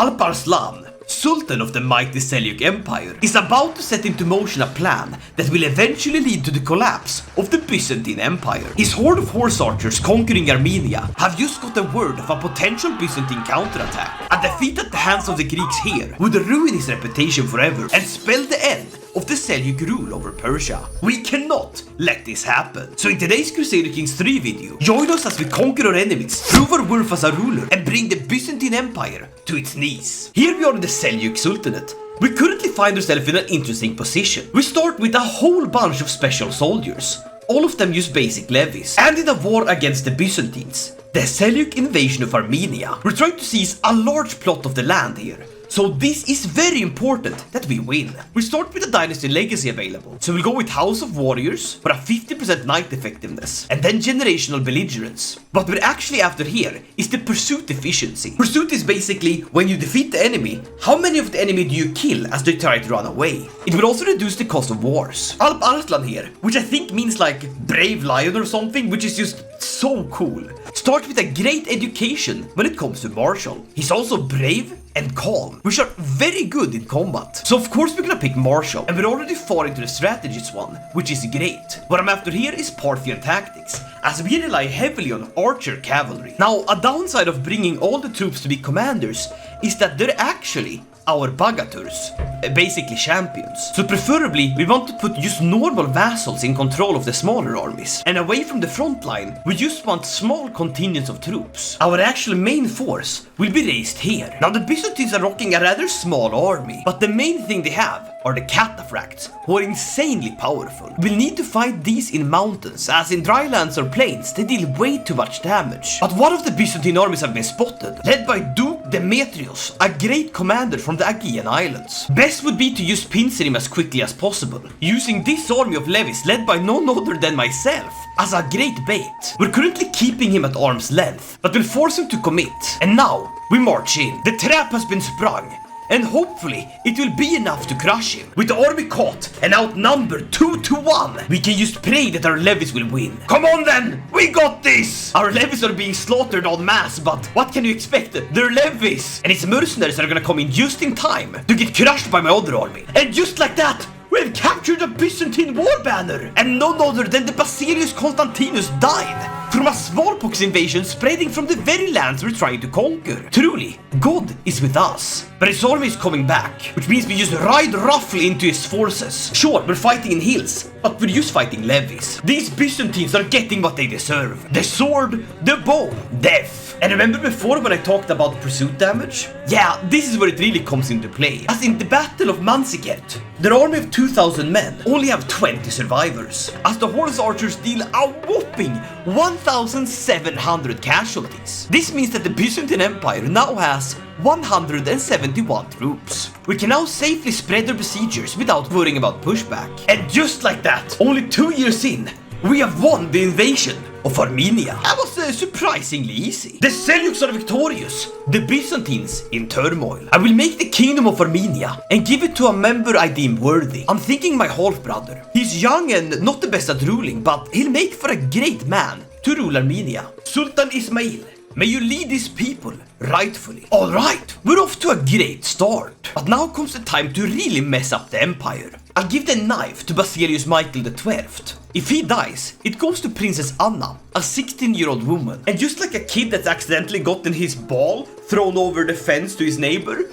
Alp Arslan, Sultan of the mighty Seljuk Empire, is about to set into motion a plan that will eventually lead to the collapse of the Byzantine Empire. His horde of horse archers conquering Armenia have just got the word of a potential Byzantine counterattack. A defeat at the hands of the Greeks here would ruin his reputation forever and spell the end of the Seljuk rule over Persia. We cannot let this happen. So in today's Crusader Kings 3 video, join us as we conquer our enemies, prove our worth as a ruler, and bring the Byzantine Empire to its knees. Here we are in the Seljuk Sultanate. We currently find ourselves in an interesting position. We start with a whole bunch of special soldiers, all of them use basic levies, and in a war against the Byzantines, the Seljuk invasion of Armenia. We're trying to seize a large plot of the land here. So this is very important that we win. We start with a dynasty legacy available. So we'll go with House of Warriors for a 50% knight effectiveness, and then generational belligerence. But what we're actually after here is the pursuit efficiency. Pursuit is basically when you defeat the enemy, how many of the enemy do you kill as they try to run away? It will also reduce the cost of wars. Alp Arslan here, which I think means like brave lion or something, which is just so cool. Start with a great education when it comes to martial. He's also brave and calm, which are very good in combat. So of course we're gonna pick martial, and we're already far into the strategist one, which is great. What I'm after here is Parthian tactics, as we rely heavily on archer cavalry. Now, a downside of bringing all the troops to be commanders is that they're actually our bagaturs, basically champions. So preferably we want to put just normal vassals in control of the smaller armies, and away from the front line we just want small contingents of troops. Our actual main force will be raised here. Now the Byzantines are rocking a rather small army, but the main thing they have are the cataphracts, who are insanely powerful. We'll need to fight these in mountains, as in dry lands or plains they deal way too much damage. But one of the Byzantine armies have been spotted, led by Duke Demetrius, a great commander from the Aegean Islands. Best would be to just pincer him as quickly as possible, using this army of levies led by none other than myself as a great bait. We're currently keeping him at arm's length, but we'll force him to commit. And now we march in. The trap has been sprung, and hopefully it will be enough to crush him. With the army caught and outnumbered 2-1, we can just pray that our levies will win. Come on then, we got this! Our levies are being slaughtered en masse, but what can you expect? They're levies! And its mercenaries are gonna come in just in time to get crushed by my other army. And just like that, we've captured a Byzantine war banner! And none other than the Basilius Constantinus died from a smallpox invasion spreading from the very lands we're trying to conquer. Truly, God is with us. But his army is coming back, which means we just ride roughly into his forces. Sure, we're fighting in hills, but we're just fighting levies. These Byzantines are getting what they deserve. The sword, the bow, death. And remember before when I talked about pursuit damage? Yeah, this is where it really comes into play. As in the Battle of Manzikert, their army of 2,000 men only have 20 survivors, as the horse archers deal a whopping 1,700 casualties. This means that the Byzantine Empire now has 171 troops. We can now safely spread their besiegers without worrying about pushback. And just like that, only 2 years in, we have won the invasion of Armenia. That was surprisingly easy. The Seljuks are victorious, the Byzantines in turmoil. I will make the kingdom of Armenia and give it to a member I deem worthy. I'm thinking my half-brother. He's young and not the best at ruling, but he'll make for a great man to rule Armenia. Sultan Ismail, may you lead these people rightfully. Alright, we're off to a great start. But now comes the time to really mess up the empire. I'll give the knife to Basilius Michael XII. If he dies, it goes to Princess Anna, a 16-year-old woman. And just like a kid that's accidentally gotten his ball thrown over the fence to his neighbor,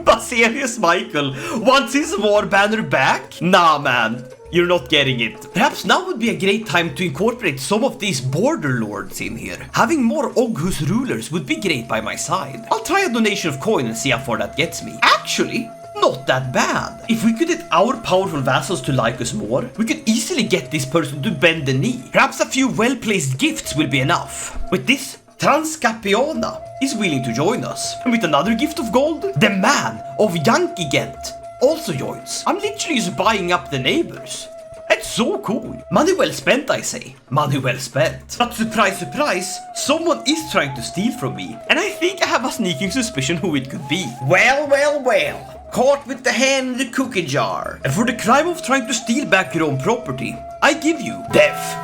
Basilius Michael wants his war banner back? Nah man, you're not getting it. Perhaps now would be a great time to incorporate some of these border lords in here. Having more Oghuz rulers would be great by my side. I'll try a donation of coin and see how far that gets me. Actually, not that bad. If we could get our powerful vassals to like us more, we could easily get this person to bend the knee. Perhaps a few well-placed gifts will be enough. With this, Transcapiona is willing to join us. And with another gift of gold, the man of Yankee Gent also joins. I'm literally just buying up the neighbors. It's so cool. Money well spent, I say. Money well spent. But surprise, surprise, someone is trying to steal from me. And I think I have a sneaking suspicion who it could be. Well. Caught with the hand in the cookie jar. And for the crime of trying to steal back your own property, I give you death.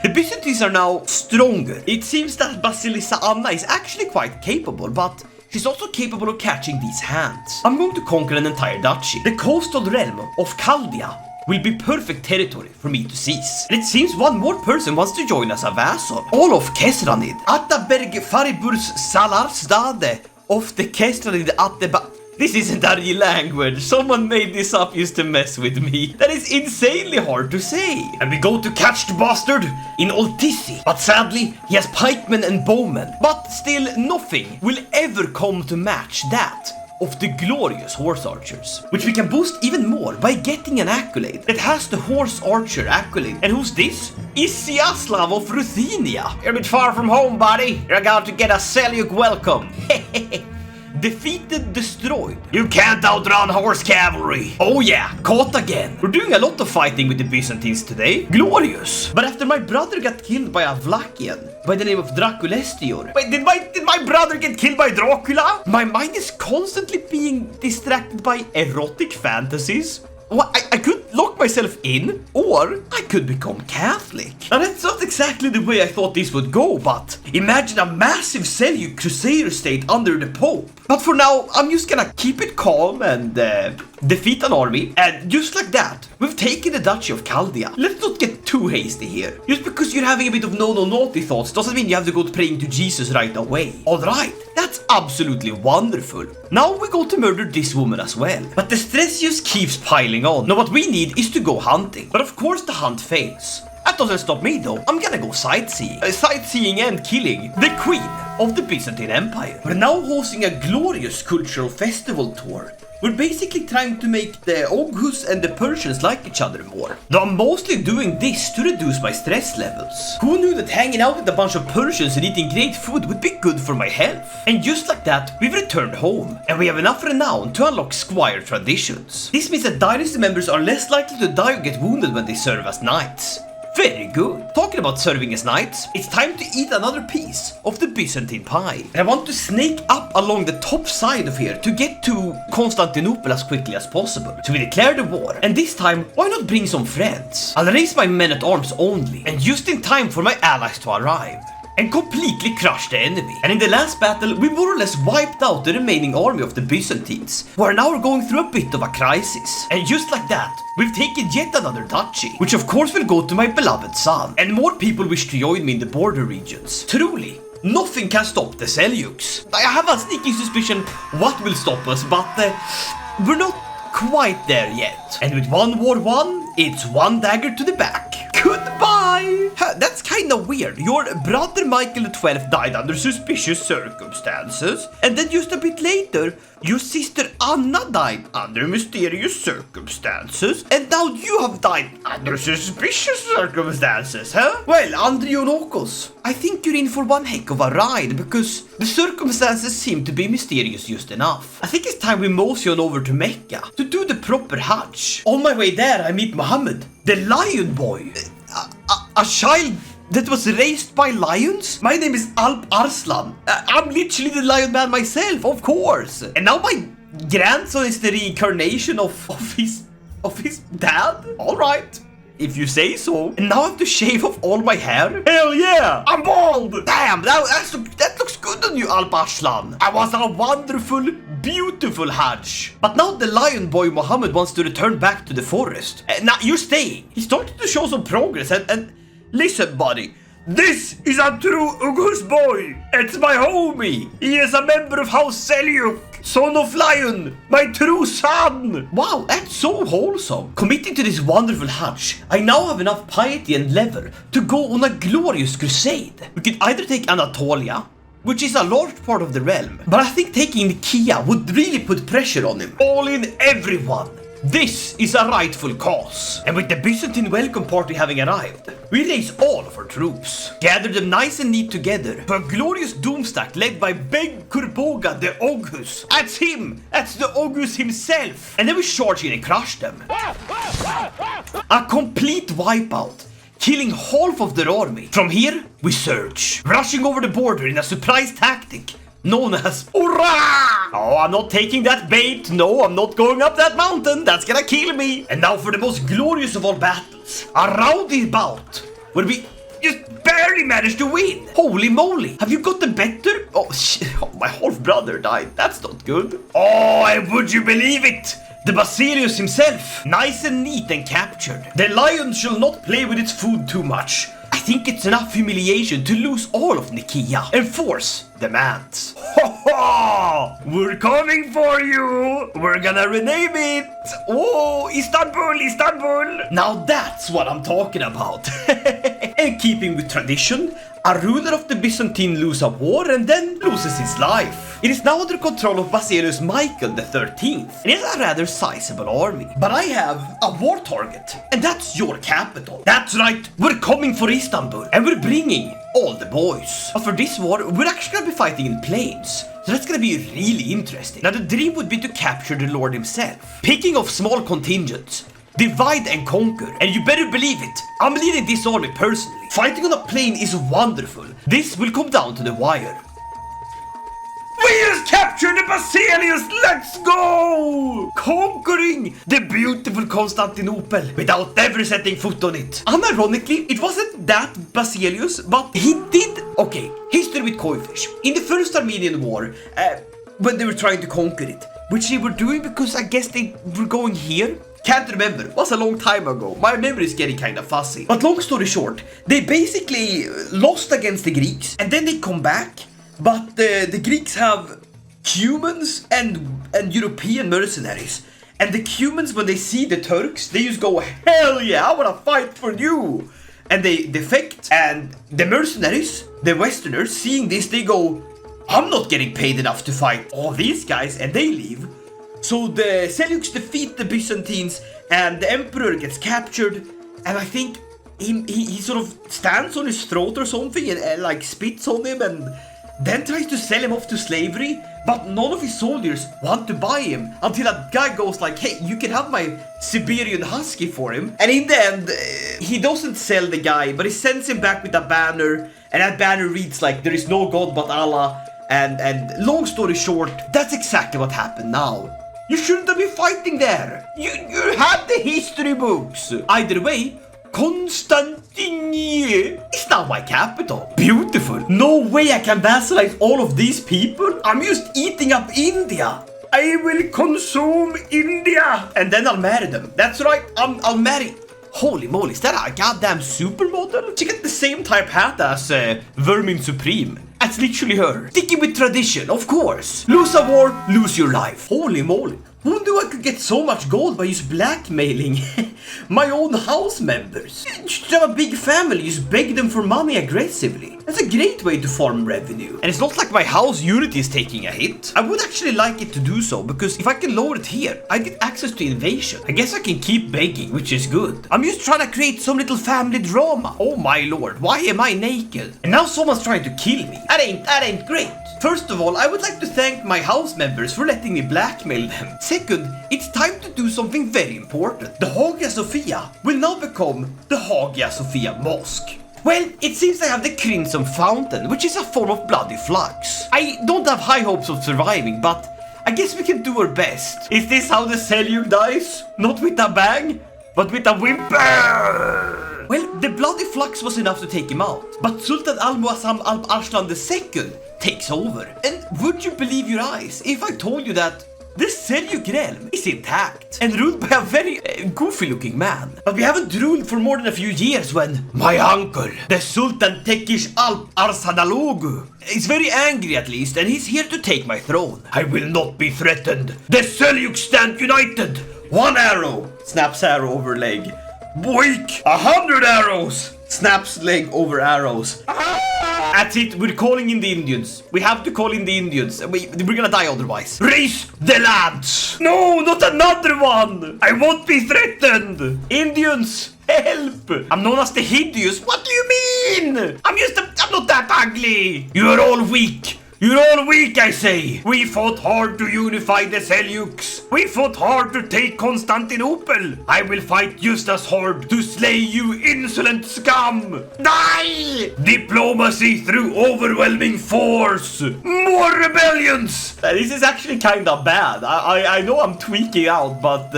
The Byzantines are now stronger. It seems that Basilissa Anna is actually quite capable, but she's also capable of catching these hands. I'm going to conquer an entire duchy. The coastal realm of Chaldea will be perfect territory for me to seize. And it seems one more person wants to join as a vassal. Olof Kesranid. Ataberg Fariburs Salarstade of the Kesranid Ateba. This isn't a real language. Someone made this up just to mess with me. That is insanely hard to say. And we go to catch the bastard in Oltissi. But sadly, he has pikemen and bowmen. But still, nothing will ever come to match that of the glorious horse archers, which we can boost even more by getting an accolade that has the horse archer accolade. And who's this? Isiaslav of Ruthenia. You're a bit far from home, buddy. You're about to get a Seljuk welcome. Defeated, destroyed. You can't outrun horse cavalry. Oh yeah, caught again. We're doing a lot of fighting with the Byzantines today. Glorious. But after my brother got killed by a Vlachian by the name of Draculestior. Wait, did my brother get killed by Dracula? My mind is constantly being distracted by erotic fantasies. What, I could lock myself in, or I could become Catholic. Now that's not exactly the way I thought this would go, but imagine a massive Seljuk Crusader state under the Pope. But for now, I'm just gonna keep it calm and defeat an army. And just like that, we've taken the Duchy of Chaldea. Let's not get too hasty here. Just because you're having a bit of no-naughty thoughts doesn't mean you have to go to praying to Jesus right away. Alright, that's absolutely wonderful. Now we go to murder this woman as well. But the stress just keeps piling on. Now what we need is to go hunting. But of course the hunt fails. That doesn't stop me though. I'm gonna go sightseeing. Sightseeing and killing the Queen of the Byzantine Empire. We're now hosting a glorious cultural festival tour. We're basically trying to make the Oghuz and the Persians like each other more. Though I'm mostly doing this to reduce my stress levels. Who knew that hanging out with a bunch of Persians and eating great food would be good for my health? And just like that, we've returned home. And we have enough renown to unlock squire traditions. This means that dynasty members are less likely to die or get wounded when they serve as knights. Very good. Talking about serving as knights, it's time to eat another piece of the Byzantine pie. And I want to snake up along the top side of here to get to Constantinople as quickly as possible. So we declare the war. And this time, why not bring some friends? I'll raise my men at arms only, and just in time for my allies to arrive. And completely crush the enemy. And in the last battle, we more or less wiped out the remaining army of the Byzantines, who are now going through a bit of a crisis. And just like that, we've taken yet another duchy, which of course will go to my beloved son. And more people wish to join me in the border regions. Truly, nothing can stop the Seljuks. I have a sneaky suspicion what will stop us, but we're not quite there yet. And with one war won, it's one dagger to the back. Goodbye! That's kinda weird. Your brother Michael XII died under suspicious circumstances, and then just a bit later, your sister Anna died under mysterious circumstances, and now you have died under suspicious circumstances, huh? Well, Andrionokos, I think you're in for one heck of a ride, because the circumstances seem to be mysterious just enough. I think it's time we mosey on over to Mecca to do the proper Hajj. On my way there, I meet Muhammad, the lion boy. A child that was raised by lions? My name is Alp Arslan. I'm literally the lion man myself, of course. And now my grandson is the reincarnation of his dad? Alright, if you say so. And now I have to shave off all my hair? Hell yeah! I'm bald! Damn, that looks good on you, Alp Arslan. I was a wonderful, beautiful Hajj. But now the lion boy Muhammad wants to return back to the forest. Now you're staying. He started to show some progress and listen, buddy. This is a true Oghuz boy. It's my homie. He is a member of House Seljuk, son of Lion, my true son. Wow, that's so wholesome. Committing to this wonderful Hajj, I now have enough piety and lever to go on a glorious crusade. We could either take Anatolia, which is a large part of the realm, but I think taking Nicaea would really put pressure on him. All in, everyone. This is a rightful cause. And with the Byzantine welcome party having arrived, we raise all of our troops, gather them nice and neat together for a glorious doomstack led by Beg Kurboga the Oghuz. That's him! That's the Oghuz himself! And then we charge in and crush them. A complete wipeout, killing half of their army. From here, we surge, rushing over the border in a surprise tactic known as Hurrah! Oh, I'm not taking that bait. No, I'm not going up that mountain. That's gonna kill me. And now for the most glorious of all battles. A rowdy bout where we just barely managed to win. Holy moly, have you gotten better? Oh, my half-brother died. That's not good. Oh, and would you believe it? The Basilius himself, nice and neat and captured. The lion shall not play with its food too much. I think it's enough humiliation to lose all of Nicaea and force demands. Ho ho! We're coming for you! We're gonna rename it! Oh, Istanbul, Istanbul! Now that's what I'm talking about. And keeping with tradition, a ruler of the Byzantine loses a war and then loses his life. It is now under control of Basilius Michael the 13th. It is a rather sizable army. But I have a war target, and that's your capital. That's right, we're coming for Istanbul, and we're bringing all the boys. But for this war, we're actually gonna be fighting in plains. So that's gonna be really interesting. Now the dream would be to capture the Lord himself. Picking off small contingents, divide and conquer, and you better believe it, I'm leading this army personally. Fighting on a plain is wonderful. This will come down to the wire. We just captured the Basilius! Let's go! Conquering the beautiful Constantinople without ever setting foot on it. Unironically, it wasn't that Basilius, but he did... Okay, history with Koifish. In the first Armenian war, when they were trying to conquer it, which they were doing because I guess they were going here. Can't remember, it was a long time ago. My memory is getting kind of fuzzy. But long story short, they basically lost against the Greeks and then they come back. But the Greeks have Cumans and European mercenaries. And the Cumans, when they see the Turks, they just go, hell yeah, I wanna fight for you. And they defect. And the mercenaries, the Westerners, seeing this, they go, I'm not getting paid enough to fight all these guys, and they leave. So the Seljuks defeat the Byzantines, and the emperor gets captured, and I think he sort of stands on his throat or something, and like spits on him, and then tries to sell him off to slavery, but none of his soldiers want to buy him, until a guy goes like, hey, you can have my Siberian husky for him. And in the end, he doesn't sell the guy, but he sends him back with a banner, and that banner reads like, there is no God but Allah. And long story short, that's exactly what happened now. You shouldn't have been fighting there. You had the history books. Either way, Constantinople is now my capital. Beautiful. No way I can vassalize all of these people. I'm just eating up India. I will consume India. And then I'll marry them. That's right, I'll marry. Holy moly, is that a goddamn supermodel? She got the same type hat as Vermin Supreme. That's literally her. Sticking with tradition, of course. Lose a war, lose your life. Holy moly. Who knew I could get so much gold by just blackmailing my own house members? You should have a big family, just beg them for money aggressively. That's a great way to farm revenue. And it's not like my house unity is taking a hit. I would actually like it to do so, because if I can lower it here, I get access to invasion. I guess I can keep begging, which is good. I'm just trying to create some little family drama. Oh my lord, why am I naked? And now someone's trying to kill me. That ain't great. First of all, I would like to thank my house members for letting me blackmail them. Second, it's time to do something very important. The Hagia Sophia will now become the Hagia Sophia Mosque. Well, it seems I have the Crimson Fountain, which is a form of bloody flux. I don't have high hopes of surviving, but I guess we can do our best. Is this how the Seljuk dies? Not with a bang, but with a whimper! Well, the bloody flux was enough to take him out, but Sultan Al-Muazzam Al-Arslan II takes over. And would you believe your eyes if I told you that the Seljuk realm is intact and ruled by a very goofy looking man. But we haven't ruled for more than a few years when my uncle, the Sultan Tekish Alp Arsanalogu, is very angry at least, and he's here to take my throne. I will not be threatened. The Seljuk stand united. 1 arrow. Snaps arrow over leg. Boink. 100 arrows. Snaps leg over arrows. That's it, we're calling in the Indians. We have to call in the Indians. We're gonna die otherwise. Raise the lads! No, not another one! I won't be threatened! Indians, help! I'm known as the Hideous. What do you mean? I'm not that ugly! You're all weak. You're all weak, I say! We fought hard to unify the Seljuks. We fought hard to take Constantinople. I will fight just as hard to slay you insolent scum! Die! Diplomacy through overwhelming force! More rebellions! This is actually kinda bad. I know I'm tweaking out, but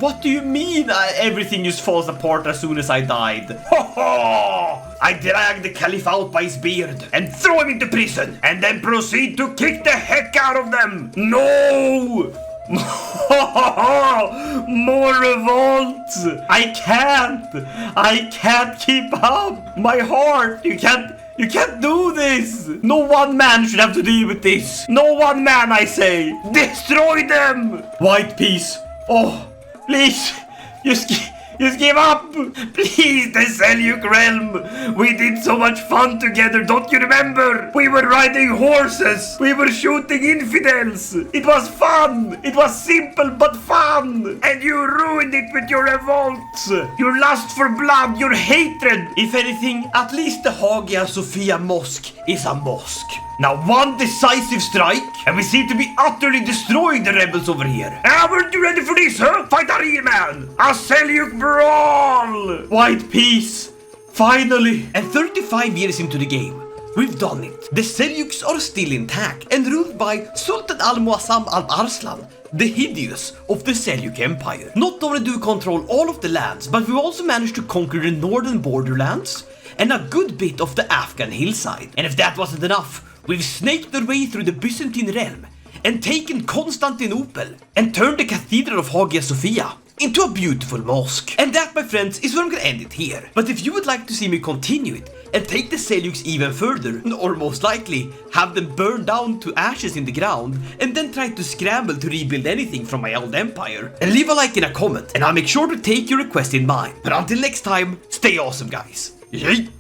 what do you mean everything just falls apart as soon as I died? Ho ho! I dragged the Caliph out by his beard and throw him into prison and then proceed to kick the heck out of them! No! More revolt! I can't keep up! My heart! You can't do this! No one man should have to deal with this! No one man, I say! Destroy them! White peace! Oh, please! Just give up! Please, the Seljuk realm! We did so much fun together, don't you remember? We were riding horses! We were shooting infidels! It was fun! It was simple but fun! And you ruined it with your revolts! Your lust for blood, your hatred! If anything, at least the Hagia Sophia Mosque is a mosque. Now one decisive strike, and we seem to be utterly destroying the rebels over here. Weren't you ready for this, huh? Fight a real man! A Seljuk brawl! White peace! Finally! And 35 years into the game, we've done it. The Seljuks are still intact and ruled by Sultan Al-Muazzam Al-Arslan, the hideous of the Seljuk Empire. Not only do we control all of the lands, but we also managed to conquer the northern borderlands and a good bit of the Afghan hillside. And if that wasn't enough, we've snaked our way through the Byzantine realm and taken Constantinople and turned the Cathedral of Hagia Sophia into a beautiful mosque. And that, my friends, is where I'm gonna end it here. But if you would like to see me continue it and take the Seljuks even further, or most likely have them burn down to ashes in the ground and then try to scramble to rebuild anything from my old empire, and leave a like and a comment and I'll make sure to take your request in mind. But until next time, stay awesome, guys. Yay!